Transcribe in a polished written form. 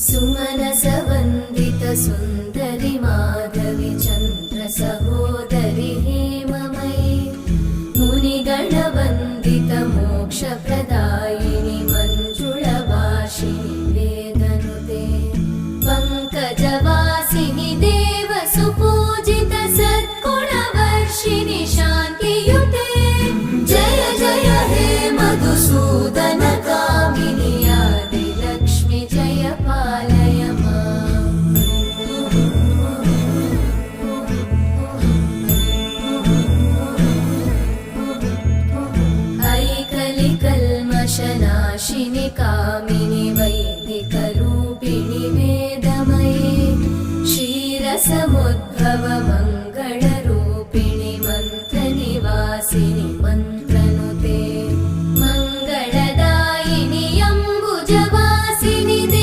सुमनसवन्दित सुन्दरि माधवि चन्द्र सहोदरि हेममयि मुनिगणवन्दित मोक्षप्रदायिनि मञ्जुळभाषिणि वेदनुते पङ्कजवासिनि देवसुपूजित सद्गुणवर्षिणि शान्तियुते जय जय हे मधुसूदन कामिनि आदिलक्ष्मि जय पालय माम्। ऐकलिकल्मषनाशिनि कामिनि